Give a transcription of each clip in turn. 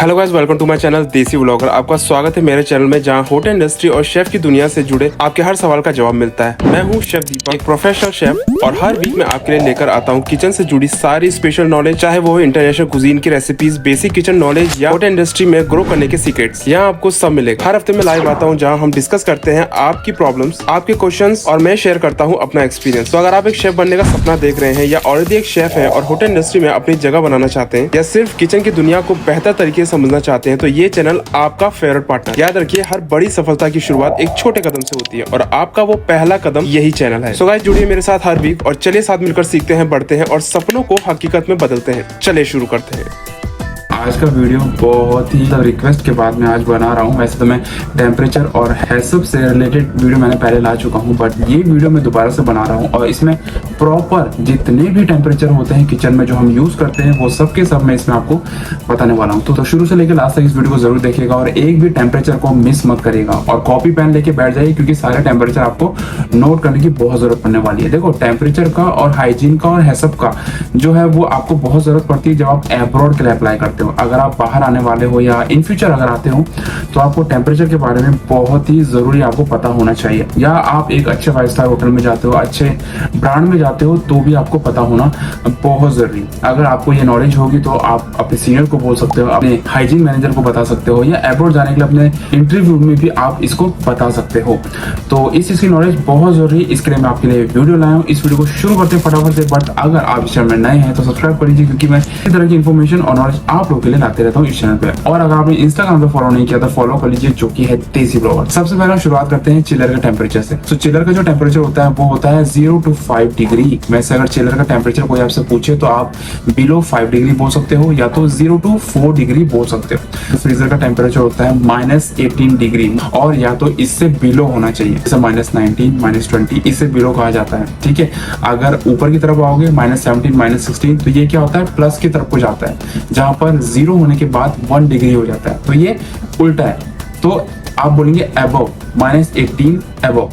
Hello guys, welcome to my channel desi vlogger. आपका स्वागत है मेरे चैनल में, जहां होटल इंडस्ट्री और शेफ की दुनिया से जुड़े आपके हर सवाल का जवाब मिलता है। मैं हूं शेफ दीपक, एक प्रोफेशनल शेफ, और हर वीक मैं आपके लिए लेकर आता हूं किचन से जुड़ी सारी स्पेशल नॉलेज, चाहे वो हो इंटरनेशनल कुजीन की रेसिपीज, बेसिक किचन नॉलेज या होटल इंडस्ट्री में ग्रो करने के सीक्रेट्स। यहाँ आपको सब मिलेगा। हर हफ्ते में लाइव आता हूँ, जहाँ हम डिस्कस करते हैं आपकी प्रॉब्लम्स, आपके क्वेश्चन, और मैं शेयर करता हूँ अपना एक्सपीरियंस। तो अगर आप एक शेफ बनने का सपना देख रहे हैं, या ऑलरेडी एक शेफ है और होटल इंडस्ट्री में अपनी जगह बनाना चाहते हैं, या सिर्फ किचन की दुनिया को बेहतर तरीके से समझना चाहते हैं, तो ये चैनल आपका फेवरेट पार्टनर। याद रखिए, हर बड़ी सफलता की शुरुआत एक छोटे कदम से होती है, और आपका वो पहला कदम यही चैनल है। सो गाइस, जुड़िए मेरे साथ हर वीक, और चलिए साथ मिलकर सीखते हैं, बढ़ते हैं और सपनों को हकीकत में बदलते हैं। चलिए शुरू करते हैं। आज का वीडियो बहुत ही रिक्वेस्ट के बाद मैं आज बना रहा हूँ। वैसे तो मैं टेम्परेचर और हैसअप से रिलेटेड वीडियो मैंने पहले ला चुका हूँ, बट ये वीडियो मैं दोबारा से बना रहा हूँ, और इसमें प्रॉपर जितने भी टेम्परेचर होते हैं किचन में जो हम यूज़ करते हैं, वो सब के सब मैं इसमें आपको बताने वाला हूँ। तो शुरू से लेकर लास्ट तक इस वीडियो को जरूर देखिएगा, और एक भी टेम्परेचर को मिस मत करिएगा, और कॉपी पेन लेके बैठ जाइए, क्योंकि सारे टेम्परेचर आपको नोट करने की बहुत जरूरत पड़ने वाली है। देखो, टेम्परेचर का और हाइजीन का और हैसअप का जो है वो आपको बहुत जरूरत पड़ती है जब आप एब्रॉड के लिए अप्लाई करते हो। अगर आप बाहर आने वाले हो या इन फ्यूचर अगर आते हो, तो आपको टेम्परेचर के बारे में बहुत ही जरूरी आपको पता होना चाहिए। या आप एक अच्छे 5 स्टार होटल में जाते हो, अच्छे ब्रांड में जाते हो, तो भी आपको पता होना बहुत जरूरी। अगर आपको ये नॉलेज होगी तो आप अपने सीनियर को बोल सकते हो, अपने हाइजीन मैनेजर को बता सकते हो, या एब्रॉड जाने के लिए अपने इंटरव्यू में भी आप इसको बता सकते हो। तो इस चीज की नॉलेज बहुत जरूरी, इसके लिए मैं आपके लिए वीडियो लाया हूँ। इस वीडियो को शुरू करते हैं फटाफट से। बट अगर आप इस चैनल में नए हैं तो सब्सक्राइब कर लीजिए, क्योंकि मैं इस तरह की इन्फॉर्मेशन और नॉलेज आप लोगों के लिए लाते रहता हूँ इस चैनल पे। और अगर आपने इंस्टाग्राम पे फॉलो नहीं किया तो फॉलो कर लीजिए, जो कि है देसी ब्लॉगर। सबसे पहले शुरुआत करते हैं चिलर के टेम्परेचर से। तो चिलर का जो टेम्परेचर होता है वो होता है 0 to 5 डिग्री। वैसे अगर चिलर का टेम्परेचर कोई आपसे पूछे तो आप बिलो 5 डिग्री बोल सकते हो, या तो 0 to 4 डिग्री बोल सकते हो। तो फ्रीजर का टेम्परेचर होता है -18 डिग्री, और या तो इससे बिलो होना चाहिए, जैसे -19, -20, इससे बिलो कहा जाता है। ठीक है, अगर ऊपर की तरफ आओगे -17, -16, तो ये क्या होता है, प्लस की तरफ को जाता है, जहां पर 0 होने के बाद 1 डिग्री हो जाता है, तो ये उल्टा है। तो आप बोलेंगे अबव, -18 अबव।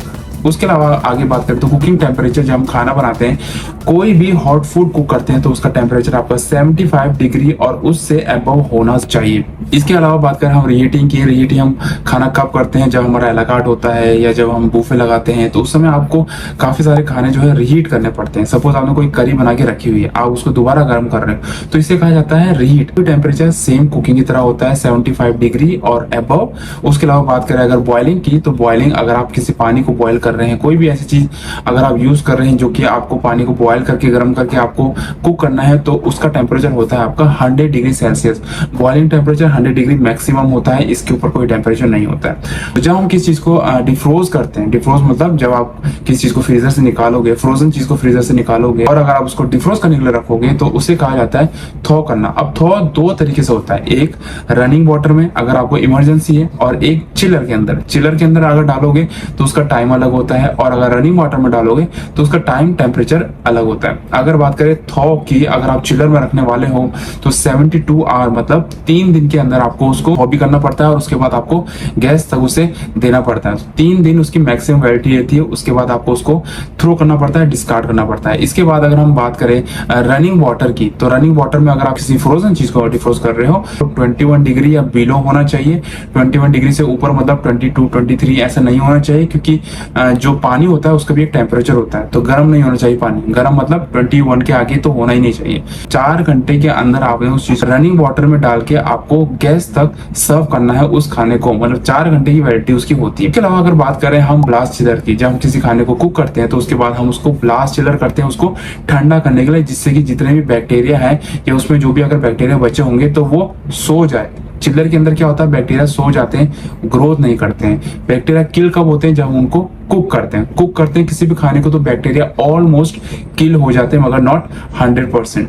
उसके अलावा आगे बात करें तो कुकिंग टेम्परेचर, जब हम खाना बनाते हैं, कोई भी हॉट फूड कुक करते हैं, तो उसका टेम्परेचर आपका 75 डिग्री और उससे अबव होना चाहिए। इसके अलावा बात करें हम रीहीटिंग की, रीहीटिंग हम खाना कब करते हैं, जब हमारा एलाकार्ट होता है या जब हम बूफे लगाते हैं, तो उस समय आपको काफी सारे खाने जो है रीहीट करने पड़ते हैं। सपोज आपने कोई करी बना के रखी हुई है, आप उसको दोबारा गर्म कर रहे हो, तो इसे कहा जाता है रीहीट। टेम्परेचर सेम कुकिंग की तरह होता है, 75 डिग्री और अबव। उसके अलावा बात करें अगर बॉइलिंग की, तो बॉइलिंग अगर आप किसी पानी को बॉयल कर रहे हैं, कोई भी ऐसी चीज अगर आप यूज कर रहे हैं जो कि आपको पानी को बॉयल करके गर्म करके आपको कुक करना है, तो उसका टेम्परेचर होता है आपका 100 degree Celsius. Boiling temperature 100 degree maximum होता है, इसके ऊपर कोई टेम्परेचर नहीं होता है। तो जब हम किसी चीज को डिफ्रोज करते हैं, डिफ्रोज मतलब जब आप किसी चीज को फ्रीजर से निकालोगे, फ्रोजन चीज को फ्रीजर से निकालोगे, और अगर आप उसको डिफ्रोज करने के लिए रखोगे, तो उसे कहा जाता है थॉ करना। अब थॉ 2 तरीके से होता है, एक रनिंग वाटर में अगर आपको इमरजेंसी है, और एक चिलर के अंदर। चिलर के अंदर अगर डालोगे तो उसका टाइम अलग होता है, और अगर रनिंग वाटर में डालोगे तो उसका टाइम टेम्परेचर अलग होता है। अगर बात करें थॉ की, अगर आप चिलर में रखने वाले हो तो 72 आवर मतलब 3 दिन के अंदर आपको उसको हॉबी करना पड़ता है, और उसके बाद आपको गैस तक उसे देना पड़ता है। 3 दिन उसकी मैक्सिमम वैलिडिटी रहती है, उसके बाद आपको उसको थ्रो करना पड़ता है, डिस्कार्ड करना पड़ता है। इसके बाद अगर हम बात करें रनिंग वाटर की, तो रनिंग वाटर में अगर आप किसी फ्रोजन चीज को डिफ्रोज कर रहे हो, तो 21 डिग्री या बिलो होना चाहिए। 21 डिग्री से ऊपर मतलब 22, 23 ऐसा नहीं होना चाहिए, क्योंकि जो पानी होता है उसका भी एक टेम्परेचर होता है। तो गर्म नहीं होना चाहिए पानी, गर्म मतलब 21 के आगे तो होना ही नहीं चाहिए। 4 घंटे के अंदर आपने उस चीज रनिंग वाटर में डाल के आपको गैस तक सर्व करना है उस खाने को, मतलब 4 घंटे की वैलिडिटी उसकी होती है। इसके अलावा अगर बात करें हम ब्लास्ट चिलर की, जब हम किसी खाने को कुक करते हैं तो उसके बाद हम उसको ब्लास्ट चिलर करते हैं, उसको ठंडा करने के लिए, जिससे कि जितने भी बैक्टीरिया है या उसमें जो भी अगर बैक्टीरिया बचे होंगे तो वो सो जाए। चिलर के अंदर क्या होता है, बैक्टीरिया सो जाते हैं, ग्रोथ नहीं करते हैं। बैक्टीरिया किल कब होते हैं, जब उनको कुक करते हैं। कुक करते हैं किसी भी खाने को, तो बैक्टीरिया ऑलमोस्ट किल हो जाते हैं, मगर नॉट 100%।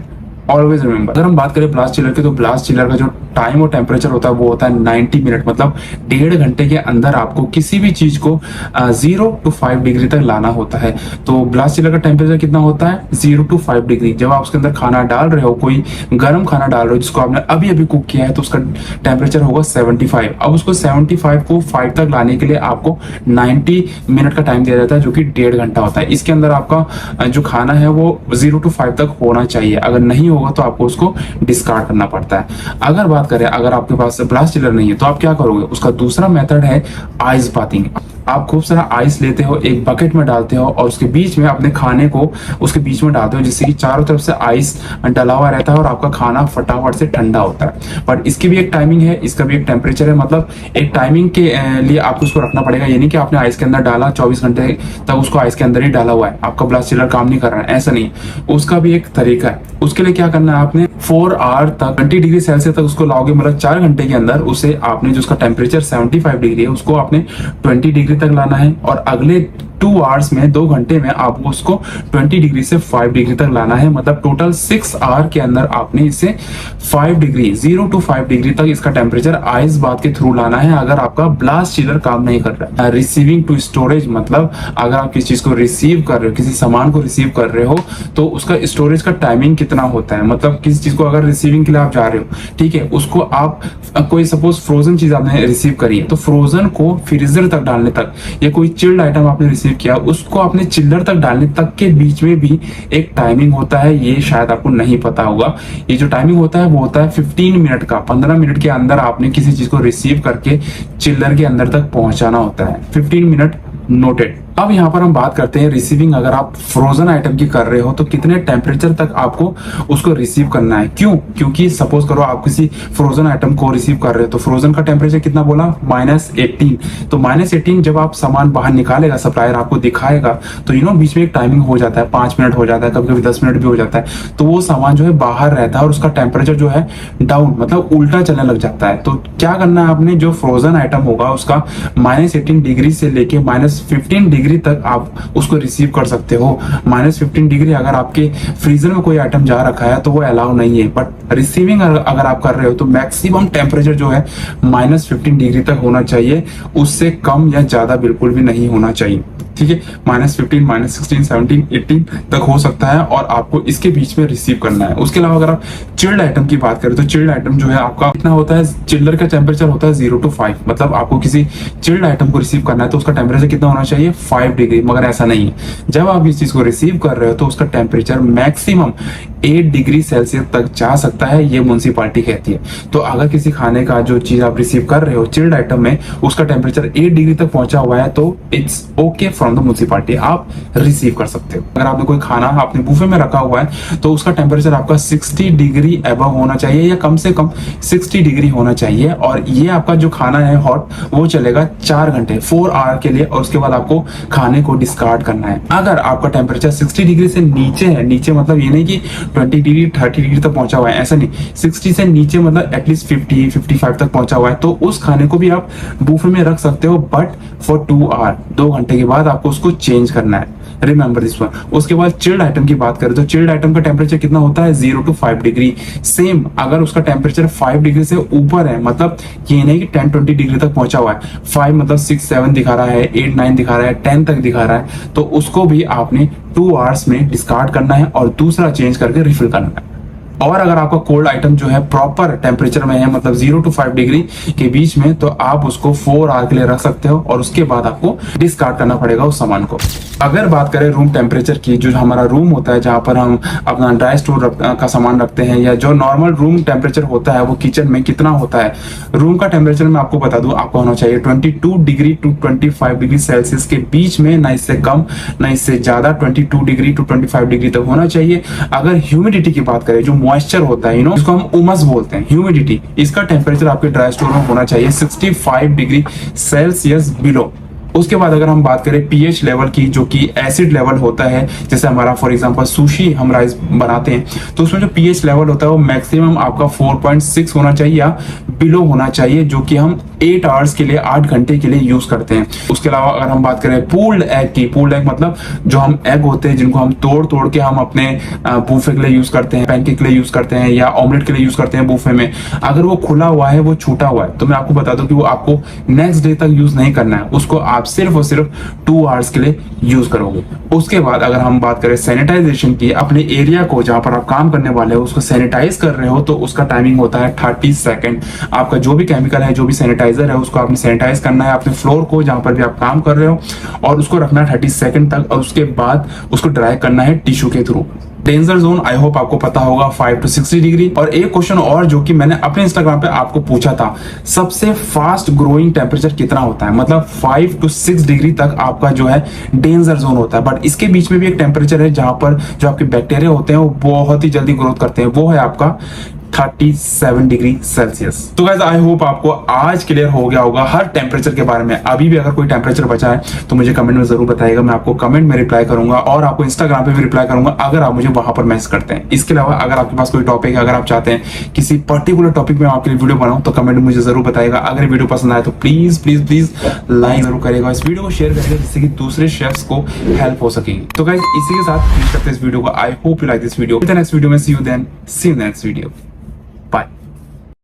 Always remember. अगर हम बात करें ब्लास्ट चिलर की, तो ब्लास्ट चिलर का जो टाइम और टेम्परेचर होता है वो होता है 90 मिनट, मतलब 1.5 घंटे के अंदर आपको किसी भी चीज को 0 to 5 डिग्री तक लाना होता है। तो ब्लास्ट चिलर का टेम्परेचर कितना होता है, 0 to 5 डिग्री। जब आप उसके अंदर खाना डाल रहे हो, कोई गर्म खाना डाल रहे हो जिसको आपने अभी अभी कुक किया है, तो उसका टेम्परेचर होगा 75। अब उसको 75 को 5 तक लाने के लिए आपको 90 मिनट का टाइम दिया जाता है, जो कि 1.5 घंटा होता है। इसके अंदर आपका जो खाना है वो 0 to 5 तक होना चाहिए। अगर नहीं होगा तो आपको उसको डिस्कार्ड करना पड़ता है। अगर बात करें, अगर आपके पास ब्लास्ट चिलर नहीं है तो आप क्या करोगे, उसका दूसरा मेथड है आइस बाथिंग। आप खूब सारा आइस लेते हो, एक बकेट में डालते हो और उसके बीच में अपने खाने को उसके बीच में डालते हो, जिससे कि चारों तरफ से आइस डला हुआ रहता है और आपका खाना फटाफट से ठंडा होता है। बट इसकी भी एक टाइमिंग है, इसका भी एक टेम्परेचर है, मतलब एक टाइमिंग के लिए आपको उसको रखना पड़ेगा। ये नहीं कि आपने आइस के अंदर डाला 24 घंटे तक उसको आइस के अंदर ही डाला हुआ है, आपका ब्लास्ट चिलर काम नहीं कर रहा है, ऐसा नहीं। उसका भी एक तरीका है। उसके लिए क्या करना है, आपने 4 आवर तक 20 डिग्री सेल्सियस तक उसको लाओगे, मतलब 4 घंटे के अंदर उसे आपने जो उसका टेम्परेचर 75 डिग्री है उसको आपने 20 डिग्री तक लाना है। और अगले 2 आवर्स में, 2 घंटे में आपको उसको 20 डिग्री से 5 डिग्री तक लाना है। मतलब टोटल 6 आवर के अंदर आपने इसे 5 डिग्री 0 to 5 डिग्री तक इसका टेम्परेचर आइस बाथ के थ्रू लाना है, अगर आपका ब्लास्ट चिलर काम नहीं कर रहा है। रिसीविंग टू स्टोरेज, मतलब अगर आप किसी चीज को रिसीव कर रहे हो, किसी सामान को रिसीव कर रहे हो तो उसका स्टोरेज का टाइमिंग कितना होता है। मतलब किसी चीज को अगर रिसीविंग के लिए आप जा रहे हो, ठीक है, उसको आप कोई सपोज फ्रोजन चीज आपने रिसीव करी है तो फ्रोजन को फ्रीजर तक डालने तक, या कोई चिल्ड आइटम आपने रिसीव किया उसको आपने चिल्लर तक डालने तक के बीच में भी एक टाइमिंग होता है। ये शायद आपको नहीं पता होगा। ये जो टाइमिंग होता है वो होता है 15 मिनट का। 15 मिनट के अंदर आपने किसी चीज को रिसीव करके चिल्लर के अंदर तक पहुंचाना होता है। 15 मिनट नोटेड। अब यहाँ पर हम बात करते हैं रिसीविंग। अगर आप फ्रोजन आइटम की कर रहे हो तो कितने टेम्परेचर तक आपको उसको रिसीव करना है। क्यों? क्योंकि सपोज करो आप किसी फ्रोजन आइटम को रिसीव कर रहे हो तो फ्रोजन का टेम्परेचर कितना बोला, -18। तो -18 जब आप सामान बाहर निकालेगा, सप्लायर आपको दिखाएगा तो बीच में एक टाइमिंग हो जाता है, 5 मिनट हो जाता है, कभी कभी 10 मिनट भी हो जाता है। तो वो सामान जो है बाहर रहता है और उसका टेम्परेचर जो है डाउन, मतलब उल्टा चलने लग जाता है। तो क्या करना है आपने, जो फ्रोजन आइटम होगा उसका -18 डिग्री से लेके -15 डिग्री तक आप उसको रिसीव कर सकते हो। -15 डिग्री अगर आपके फ्रीजर में कोई आइटम जा रखा है तो वो अलाउ नहीं है। बट रिसीविंग अगर आप कर रहे हो तो मैक्सिमम टेम्परेचर जो है -15 डिग्री तक होना चाहिए, उससे कम या ज्यादा बिल्कुल भी नहीं होना चाहिए। ठीक है, -15, -16, -17, -18 तक हो सकता है और आपको इसके बीच में रिसीव करना है। उसके अलावा अगर आप चिल्ड आइटम की बात करें तो चिल्ड आइटम जो है आपका कितना होता है, चिल्लर का टेम्परेचर होता है 0 to 5। मतलब आपको किसी चिल्ड आइटम को रिसीव करना है तो उसका टेम्परेचर कितना होना चाहिए, 5 डिग्री। मगर ऐसा नहीं है, जब आप इस चीज को रिसीव कर रहे हो तो उसका टेम्परेचर मैक्सिमम 8 डिग्री सेल्सियस तक जा सकता है, ये म्युनिसिपैलिटी कहती है। तो अगर किसी खाने का जो चीज आप रिसीव कर रहे हो चिल्ड आइटम में, उसका टेम्परेचर 8 डिग्री तक पहुंचा हुआ है तो it's okay from the municipality, आप रिसीव कर सकते हो। अगर आपने कोई खाना आपने बुफे में रखा हुआ है तो उसका टेम्परेचर आपका 60 डिग्री अबव होना चाहिए या कम से कम 60 डिग्री होना चाहिए। और ये आपका जो खाना है हॉट, वो चलेगा 4 घंटे 4 आवर के लिए और उसके बाद आपको खाने को डिस्कार्ड करना है। अगर आपका टेम्परेचर 60 डिग्री से नीचे है, नीचे मतलब ये नहीं कि 20 डिग्री 30 डिग्री तक पहुंचा हुआ है, ऐसा नहीं, 60 से नीचे मतलब एटलीस्ट 50-55 तक पहुंचा हुआ है तो उस खाने को भी आप बूफे में रख सकते हो, बट फॉर 2 आवर, 2 घंटे के बाद आपको उसको चेंज करना है। Remember this one. उसके बाद चिल्ड आइटम की बात करें तो चिल्ड आइटम का टेम्परेचर कितना होता है, 0 to 5 डिग्री। सेम अगर उसका टेम्परेचर 5 डिग्री से ऊपर है, मतलब ये नहीं कि 10-20 डिग्री तक पहुंचा हुआ है, 5 मतलब 6-7 दिखा रहा है, 8-9 दिखा रहा है, 10 तक दिखा रहा है, तो उसको भी आपने 2 आवर्स में डिस्कार्ड करना है और दूसरा चेंज करके रिफिल करना है। और अगर आपका कोल्ड आइटम जो है प्रॉपर टेम्परेचर में है, मतलब 0 to 5 डिग्री के बीच में, तो आप उसको 4 आवर के लिए रख सकते हो और उसके बाद आपको डिस्कार्ड करना पड़ेगा उस सामान को। अगर बात करें रूम टेम्परेचर की, जो हमारा रूम होता है जहां पर हम अपना ड्राई स्टोर का सामान रखते हैं, या जो नॉर्मल रूम टेम्परेचर होता है वो किचन में कितना होता है। रूम का टेम्परेचर मैं आपको बता दूं, आपको होना चाहिए 22 डिग्री to 25 डिग्री सेल्सियस के बीच में, ना इससे कम ना इससे ज्यादा। 22 डिग्री to 25 डिग्री तक होना चाहिए। अगर ह्यूमिडिटी की बात करें, जो मॉइस्चर होता है जिसको हम उमस बोलते हैं, ह्यूमिडिटी, इसका टेम्परेचर आपके ड्राई स्टोर में होना चाहिए 65 डिग्री सेल्सियस बिलो। उसके बाद अगर हम बात करें पीएच लेवल की, जो कि एसिड लेवल होता है, जैसे हमारा फॉर एग्जांपल सुशी हम राइस बनाते हैं तो उसमें जो पीएच लेवल होता है वो मैक्सिमम आपका 4.6 होना चाहिए या बिलो होना चाहिए, जो कि हम 8 आवर्स के लिए, 8 घंटे के लिए यूज करते हैं। उसके अलावा अगर हम बात करें पूल्ड एग की, पूल्ड एग मतलब जो हम एग होते हैं जिनको हम तोड़ तोड़ के हम अपने बूफे के लिए यूज करते हैं, पैनकेक के लिए यूज करते हैं या ऑमलेट के लिए यूज करते हैं बूफे में, अगर वो खुला हुआ है, वो छूटा हुआ है, तो मैं आपको बता दूं कि वो आपको नेक्स्ट डे तक यूज नहीं करना है, उसको आप सिर्फ और सिर्फ 2 आवर्स के लिए यूज करोगे। उसके बाद अगर हम बात करें सैनिटाइजेशन की, अपने एरिया को जहां पर आप काम करने वाले हो उसको सैनिटाइज कर रहे हो, तो उसका टाइमिंग होता है 30 सेकंड। आपका जो भी केमिकल है, जो भी सैनिटाइजर है, उसको आपने सैनिटाइज करना है अपने फ्लोर को जहां पर भी आप काम कर रहे हो, और उसको रखना है 30 सेकंड तक, और उसके बाद उसको ड्राई करना है टिश्यू के through. Danger zone I hope आपको पता होगा 5 to 60 डिग्री। और एक क्वेश्चन और जो कि मैंने अपने इंस्टाग्राम पे आपको पूछा था, सबसे फास्ट ग्रोइंग टेम्परेचर कितना होता है, मतलब 5 to 6 डिग्री तक आपका जो है डेंजर जोन होता है। बट इसके बीच में भी एक टेम्परेचर है जहां पर जो आपके बैक्टीरिया होते हैं वो बहुत ही जल्दी ग्रोथ करते हैं, वो है आपका 37 डिग्री सेल्सियस। तो गाइस आई होप आपको आज क्लियर हो गया होगा हर टेम्परेचर के बारे में। अभी भी अगर कोई टेम्परेचर बचा है तो मुझे कमेंट में जरूर बताइएगा, मैं आपको कमेंट में रिप्लाई करूंगा और आपको इंस्टाग्राम पे भी रिप्लाई करूंगा अगर आप मुझे वहां पर मैसेज करते हैं। इसके अलावा अगर आपके पास कोई टॉपिक है, अगर आप चाहते हैं किसी पर्टिकुलर टॉपिक में आपके लिए वीडियो बनाऊं तो कमेंट में मुझे जरूर बताइएगा। अगर वीडियो पसंद आए तो प्लीज प्लीज प्लीज लाइक जरूर करेगा, इस वीडियो को शेयर करेगा जिससे कि दूसरे शेफ्स को हेल्प हो सकेगी। तो गाइस इसी के साथ फिनिश करते हैं इस वीडियो को। I hope you like this video. Next video में see you then, see you next video.